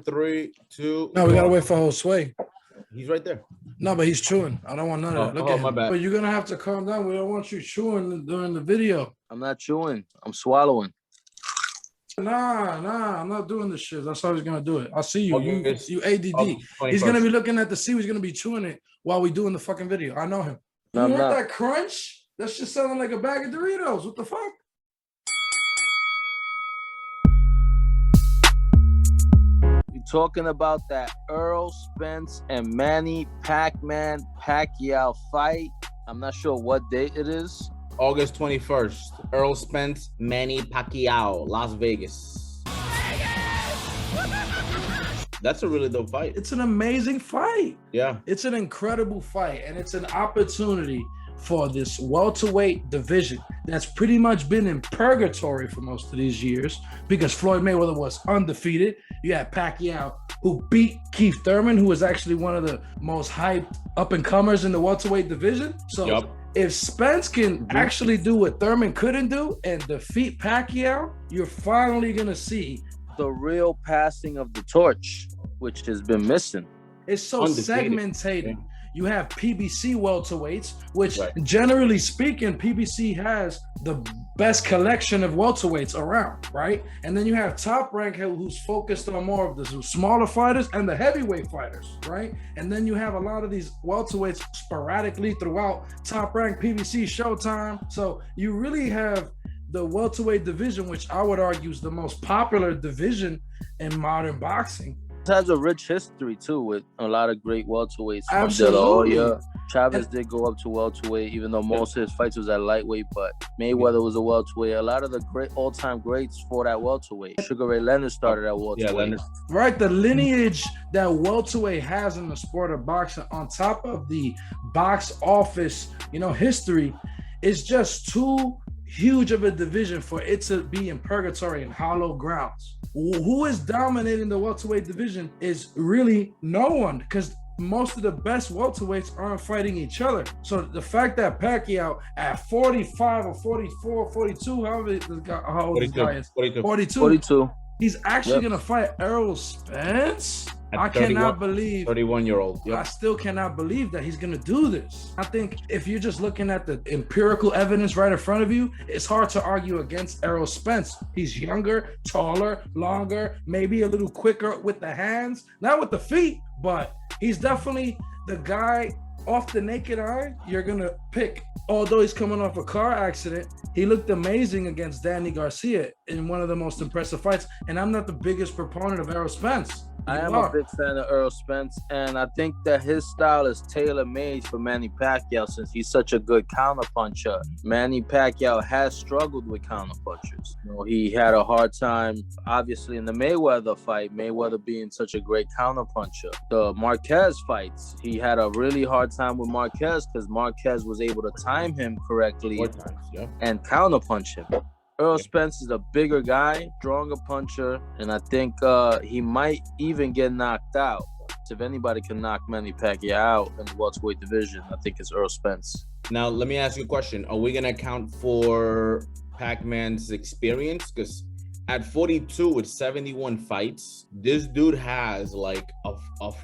3, 2. No, we gotta wait for Josue. He's right there. No, but he's chewing. I don't want none of that. Look at him. My bad. But you're gonna have to calm down. We don't want you chewing during the video. I'm not chewing. I'm swallowing. Nah, I'm not doing this shit. That's how he's gonna do it. I see you. August, you ADD. He's gonna be looking at the C. He's gonna be chewing it while we doing the fucking video. I know him. No, you heard that crunch? That's just sounding like a bag of Doritos. What the fuck? You talking about that Errol Spence and Manny Pacquiao fight? I'm not sure what date it is. August 21st. Errol Spence Manny Pacquiao, Las Vegas. That's a really dope fight. It's an amazing fight. Yeah. It's an incredible fight, and it's an opportunity for this welterweight division that's pretty much been in purgatory for most of these years because Floyd Mayweather was undefeated. You had Pacquiao, who beat Keith Thurman, who was actually one of the most hyped up-and-comers in the welterweight division. So if Spence can actually do what Thurman couldn't do and defeat Pacquiao, you're finally going to see the real passing of the torch, which has been missing. It's so segmented. You have PBC welterweights, which generally speaking, PBC has the best collection of welterweights around, right? And then you have Top Rank, who's focused on more of the smaller fighters and the heavyweight fighters, right? And then you have a lot of these welterweights sporadically throughout Top Rank, PBC, Showtime. So you really have the welterweight division, which I would argue is the most popular division in modern boxing. It has a rich history too, with a lot of great welterweights. Absolutely. Chavez did go up to welterweight, even though most of his fights was at lightweight, but Mayweather was a welterweight. A lot of the great all-time greats fought at welterweight. Sugar Ray Leonard started at welterweight. Right, the lineage that welterweight has in the sport of boxing, on top of the box office, history, is just too huge of a division for it to be in purgatory and hollow grounds. Who is dominating the welterweight division is really no one, because most of the best welterweights aren't fighting each other. So the fact that Pacquiao at 45 or 44, 42, how old this guy is? 42. He's actually going to fight Errol Spence? I cannot believe 31-year-old. I still cannot believe that he's going to do this. I think if you're just looking at the empirical evidence right in front of you, it's hard to argue against Errol Spence. He's younger, taller, longer, maybe a little quicker with the hands, not with the feet, but he's definitely the guy off the naked eye you're going to pick. Although he's coming off a car accident, he looked amazing against Danny Garcia in one of the most impressive fights. And I'm not the biggest proponent of Errol Spence. I am a big fan of Errol Spence, and I think that his style is tailor-made for Manny Pacquiao since he's such a good counterpuncher. Manny Pacquiao has struggled with counterpunchers. He had a hard time, obviously, in the Mayweather fight, Mayweather being such a great counterpuncher. The Marquez fights, he had a really hard time with Marquez because Marquez was able to time him correctly and counterpunch him. Errol Spence is a bigger guy, stronger puncher, and I think he might even get knocked out. If anybody can knock Manny Pacquiao out in the welterweight division, I think it's Errol Spence. Now, let me ask you a question. Are we going to account for Pac-Man's experience? Because at 42 with 71 fights, this dude has like a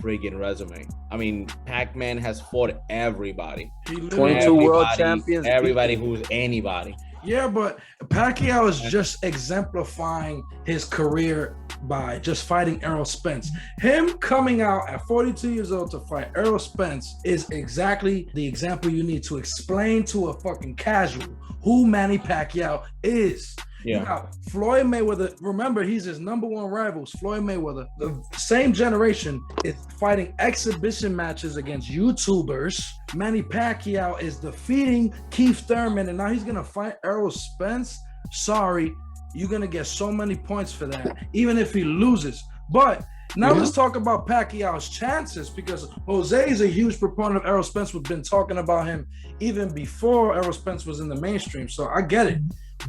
friggin' resume. I mean, Pac-Man has fought everybody. 22 world champions. Everybody who's anybody. Yeah, but Pacquiao is just exemplifying his career by just fighting Errol Spence. Him coming out at 42 years old to fight Errol Spence is exactly the example you need to explain to a fucking casual who Manny Pacquiao is. Yeah. You got Floyd Mayweather. Remember, he's his number one rivals. Floyd Mayweather, the same generation, is fighting exhibition matches against YouTubers. Manny Pacquiao is defeating Keith Thurman, and now he's gonna fight Errol Spence. Sorry, you're gonna get so many points for that, even if he loses. But now let's talk about Pacquiao's chances, because Jose is a huge proponent of Errol Spence. We've been talking about him even before Errol Spence was in the mainstream, so I get it.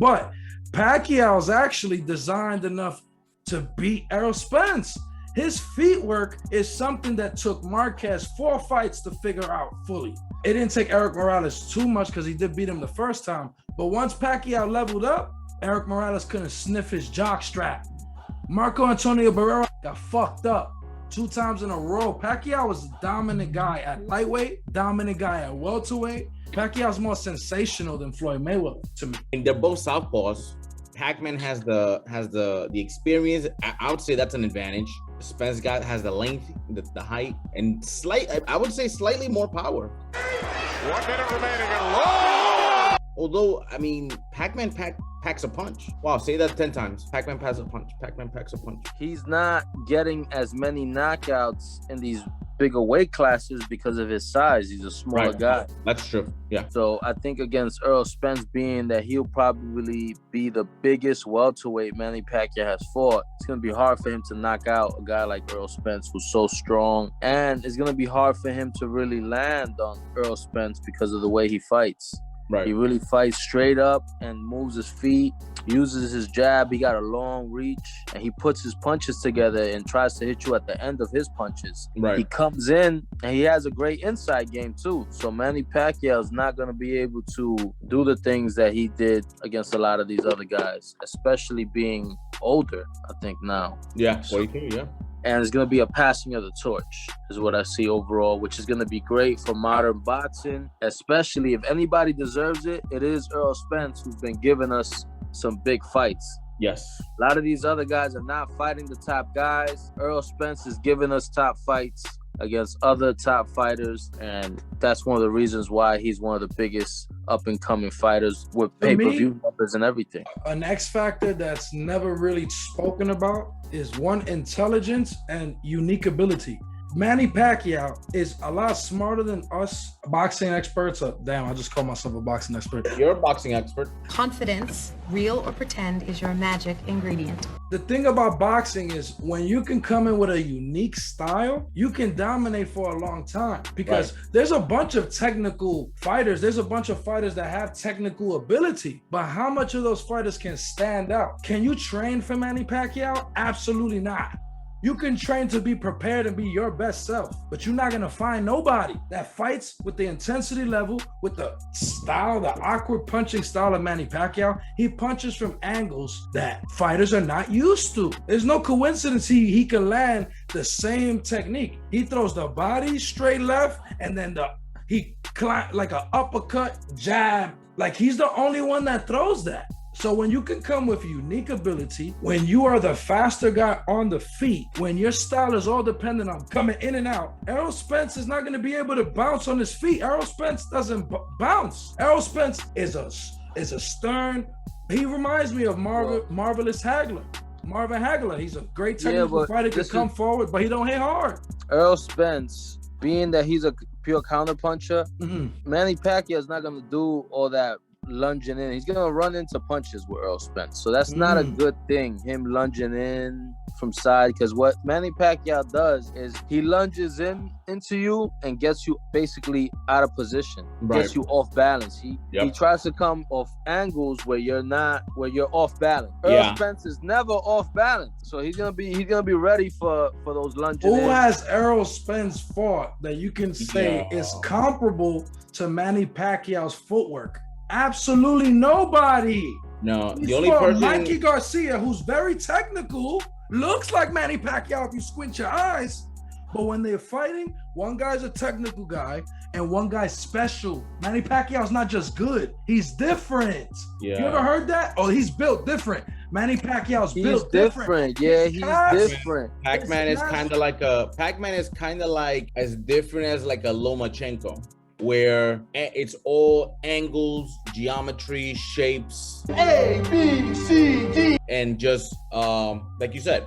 But Pacquiao's actually designed enough to beat Errol Spence. His feet work is something that took Marquez 4 fights to figure out fully. It didn't take Eric Morales too much because he did beat him the first time. But once Pacquiao leveled up, Eric Morales couldn't sniff his jock strap. Marco Antonio Barrera got fucked up 2 times in a row. Pacquiao was a dominant guy at lightweight, dominant guy at welterweight. Pacquiao's more sensational than Floyd Mayweather to me. And they're both southpaws. Pac-Man has the experience. I would say that's an advantage. Spence has the length, the height, and I would say slightly more power. 1 minute remaining and long. Although, I mean, Pac-Man packs a punch. Wow, say that 10 times. Pac-Man packs a punch. Pac-Man packs a punch. He's not getting as many knockouts in these bigger weight classes because of his size. He's a smaller guy. That's true. Yeah. So I think against Errol Spence, being that he'll probably be the biggest welterweight Manny Pacquiao has fought, it's going to be hard for him to knock out a guy like Errol Spence, who's so strong. And it's going to be hard for him to really land on Errol Spence because of the way he fights. Right. He really fights straight up and moves his feet, uses his jab. He got a long reach, and he puts his punches together and tries to hit you at the end of his punches. Right. He comes in, and he has a great inside game, too. So Manny Pacquiao is not going to be able to do the things that he did against a lot of these other guys, especially being older, I think, now. Yeah, 42, yeah. And it's going to be a passing of the torch is what I see overall, which is going to be great for modern boxing, especially if anybody deserves it, it is Errol Spence, who's been giving us some big fights. Yes. A lot of these other guys are not fighting the top guys. Errol Spence is giving us top fights against other top fighters, and that's one of the reasons why he's one of the biggest up-and-coming fighters with pay-per-view numbers and everything. An X factor that's never really spoken about is one, intelligence and unique ability. Manny Pacquiao is a lot smarter than us boxing experts. Damn, I just called myself a boxing expert. You're a boxing expert. Confidence, real or pretend, is your magic ingredient. The thing about boxing is when you can come in with a unique style, you can dominate for a long time because there's a bunch of technical fighters. There's a bunch of fighters that have technical ability, but how much of those fighters can stand out? Can you train for Manny Pacquiao? Absolutely not. You can train to be prepared and be your best self, but you're not going to find nobody that fights with the intensity level, with the style, the awkward punching style of Manny Pacquiao. He punches from angles that fighters are not used to. There's no coincidence he can land the same technique. He throws the body straight left, and then he like an uppercut jab. Like he's the only one that throws that. So when you can come with unique ability, when you are the faster guy on the feet, when your style is all dependent on coming in and out, Errol Spence is not going to be able to bounce on his feet. Errol Spence doesn't bounce. Errol Spence is a stern. He reminds me of Marvelous Hagler. Marvin Hagler. He's a great technical fighter, can come forward, but he don't hit hard. Errol Spence, being that he's a pure counterpuncher, Manny Pacquiao is not going to do all that lunging in. He's gonna run into punches with Errol Spence, so that's not a good thing, him lunging in from side, because what Manny Pacquiao does is he lunges into you and gets you basically out of position, gets you off balance. He tries to come off angles where you're off balance. Errol Spence is never off balance, so he's gonna be ready for those lunges. Who has Errol Spence fought that you can say is comparable to Manny Pacquiao's footwork? Absolutely nobody. No, He's the only person, Mikey Garcia, who's very technical, looks like Manny Pacquiao if you squint your eyes. But when they're fighting, one guy's a technical guy and one guy's special. Manny Pacquiao's not just good, he's different. Yeah. You ever heard that? Oh, he's built different. Manny Pacquiao's built different. Yeah, he's different. Pac-Man is kind of like as different as like a Lomachenko, where it's all angles, geometry, shapes, A, B, C, D, and just like you said,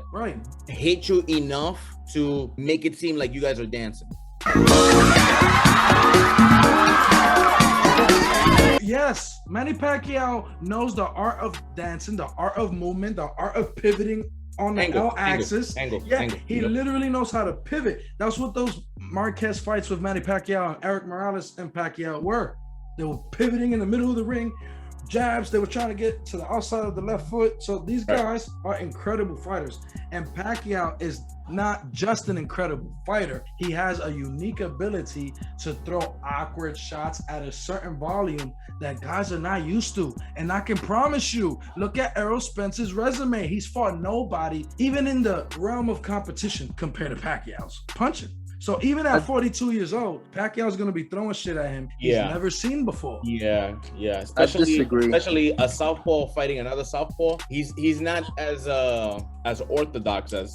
hit you enough to make it seem like you guys are dancing. Yes, Manny Pacquiao knows the art of dancing, the art of movement, the art of pivoting on the all axis. He literally knows how to pivot. That's what those Marquez fights with Manny Pacquiao and Eric Morales and Pacquiao were. They were pivoting in the middle of the ring, jabs. They were trying to get to the outside of the left foot. So these guys are incredible fighters. And Pacquiao is not just an incredible fighter. He has a unique ability to throw awkward shots at a certain volume that guys are not used to. And I can promise you, look at Errol Spence's resume. He's fought nobody, even in the realm of competition, compared to Pacquiao's punching. So even at 42 years old, Pacquiao's going to be throwing shit at him he's never seen before. Yeah. Especially a southpaw fighting another southpaw. He's not as orthodox as,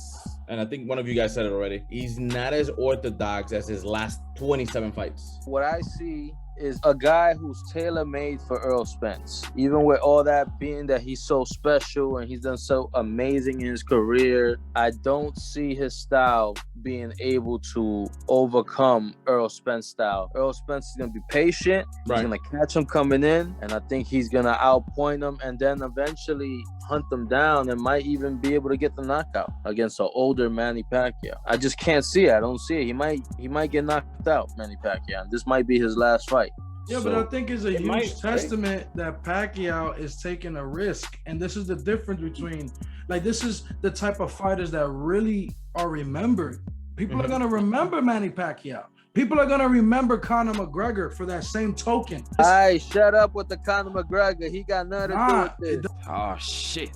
and I think one of you guys said it already. He's not as orthodox as his last 27 fights. What I see is a guy who's tailor-made for Errol Spence. Even with all that being that he's so special and he's done so amazing in his career, I don't see his style being able to overcome Errol Spence style. Errol Spence is going to be patient. He's going to catch him coming in, and I think he's going to outpoint him and then eventually hunt them down and might even be able to get the knockout against an older Manny Pacquiao. I just can't see it. I don't see it. He might get knocked out, Manny Pacquiao, and this might be his last fight. Yeah, but I think it's a huge testament that Pacquiao is taking a risk. And this is the difference between, this is the type of fighters that really are remembered. People are going to remember Manny Pacquiao. People are going to remember Conor McGregor for that same token. Hey, shut up with the Conor McGregor. He got nothing to do with this. Oh, shit.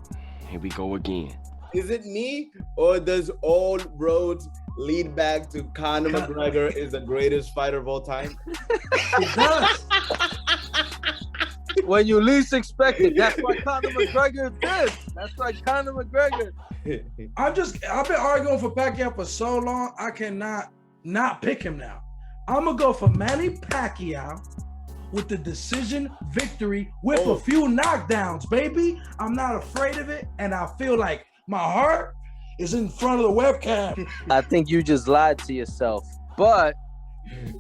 Here we go again. Is it me, or does all roads lead back to Conor McGregor is the greatest fighter of all time? It does. When you least expect it, that's why Conor McGregor did. That's why Conor McGregor. I've been arguing for Pacquiao for so long, I cannot not pick him now. I'm going to go for Manny Pacquiao with the decision victory with a few knockdowns, baby. I'm not afraid of it, and I feel like my heart is in front of the webcam. I think you just lied to yourself. But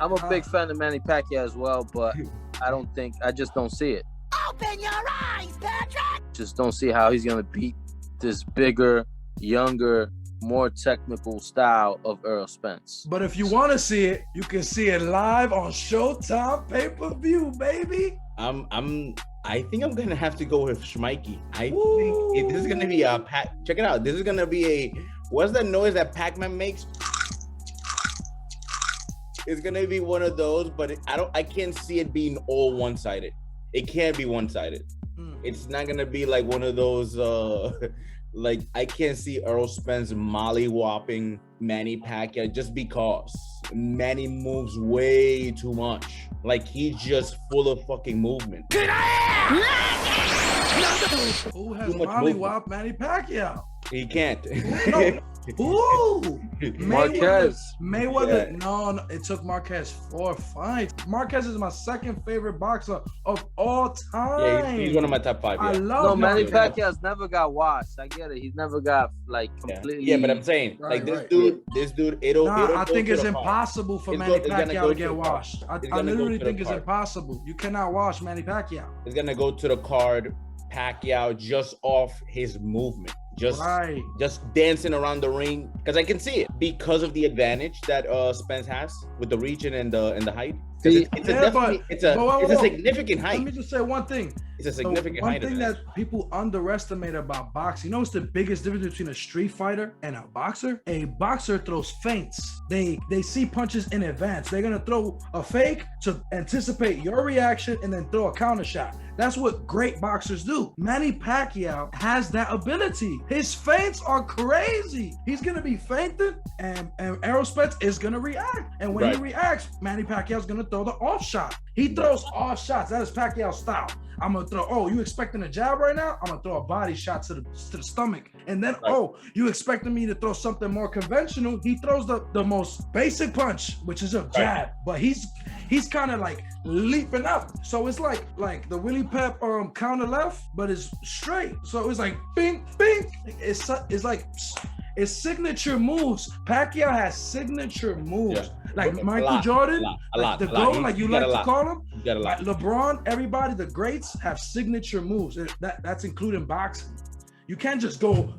I'm a big fan of Manny Pacquiao as well, but I just don't see it. Open your eyes, Patrick! Just don't see how he's going to beat this bigger, younger, more technical style of Errol Spence. But if you want to see it, you can see it live on Showtime pay-per-view, baby. I think I'm gonna have to go with Schmikey. I think this is gonna be a check it out. This is gonna be a, what's that noise that Pac-Man makes? It's gonna be one of those, but I can't see it being all one-sided. It can't be one-sided. It's not gonna be like one of those like, I can't see Errol Spence molly-whopping Manny Pacquiao just because Manny moves way too much. Like, he's just full of fucking movement. Who has molly-whopped Manny Pacquiao? He can't. Ooh, Marquez. Mayweather. Yeah. No, it took Marquez 4 fights. Marquez is my second favorite boxer of all time. Yeah, he's one of my top 5. Yeah. I love Manny Pacquiao's never got washed. I get it. He's never got completely. Yeah, but I'm saying this dude. I think it's impossible for Manny Pacquiao to get washed. I literally think it's impossible. You cannot wash Manny Pacquiao. It's gonna go to the card. Pacquiao just off his movement. Just dancing around the ring, because I can see it because of the advantage that Spence has with the reach and the height. It's a significant height. Let me just say one thing. It's a significant height. One thing that people underestimate about boxing, you know what's the biggest difference between a street fighter and a boxer? A boxer throws feints. They see punches in advance. They're gonna throw a fake to anticipate your reaction and then throw a counter shot. That's what great boxers do. Manny Pacquiao has that ability. His feints are crazy. He's gonna be feinting, and Errol Spence is gonna react. And when he reacts, Manny Pacquiao's gonna throw the off shot. He throws off shots. That is Pacquiao's style. I'm gonna throw, you expecting a jab right now? I'm gonna throw a body shot to the stomach. And then, you expecting me to throw something more conventional? He throws the most basic punch, which is a jab. But he's kind of like leaping up. So it's like the Willie Pep counter left, but it's straight. So it's like bing, bing. It's like it's signature moves. Pacquiao has signature moves. Like Michael Jordan, the GOAT, like you like to call him. Like LeBron, everybody, the greats have signature moves. That's including boxing. You can't just go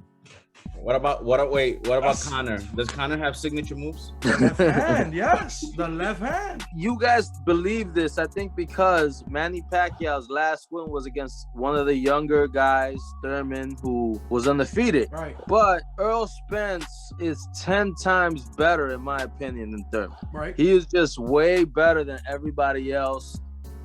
What about That's- Conor? Does Conor have signature moves? Left hand, yes, the left hand. You guys believe this, I think, because Manny Pacquiao's last win was against one of the younger guys, Thurman, who was undefeated. Right, But Errol Spence is 10 times better, in my opinion, than Thurman. right. He is just way better than everybody else.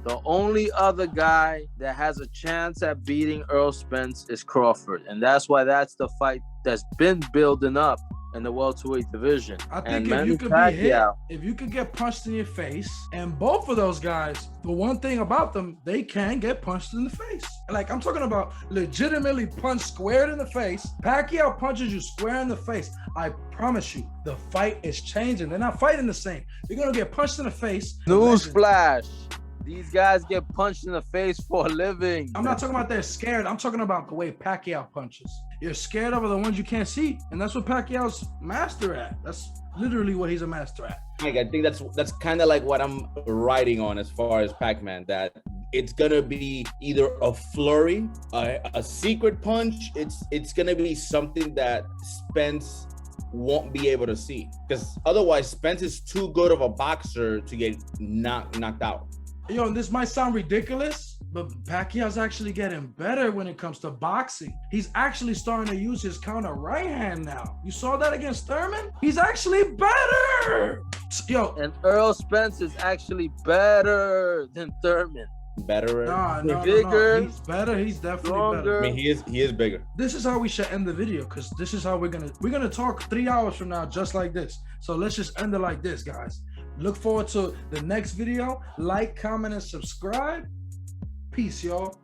The only other guy that has a chance at beating Errol Spence is Crawford. And that's why that's the fight that's been building up in the welterweight division. I think And if Manny you could be hit, Pacquiao- if you could get punched in your face, and both of those guys, the one thing about them, they can get punched in the face. Like, I'm talking about legitimately punched squared in the face. Pacquiao punches you square in the face. I promise you, the fight is changing. They're not fighting the same. You're gonna get punched in the face. Newsflash. These guys get punched in the face for a living. I'm not talking about they're scared. I'm talking about the way Pacquiao punches. You're scared of the ones you can't see, and that's what Pacquiao's master at. That's literally what he's a master at. Like, I think that's kind of like what I'm writing on as far as Pac-Man, that it's gonna be either a flurry, a secret punch. It's gonna be something that Spence won't be able to see, because otherwise Spence is too good of a boxer to get knocked out. Yo, this might sound ridiculous, but Pacquiao's actually getting better when it comes to boxing. He's actually starting to use his counter right hand now. You saw that against Thurman? He's actually better. Yo, And Errol Spence is actually better than Thurman. Better. no. Bigger, He's better. He's definitely stronger. better. I mean, he is bigger. This is how we should end the video, because this is how we're gonna talk 3 hours from now just like this. So let's just end it like this, guys. Look forward to the next video. Like, comment, and subscribe. Peace, y'all.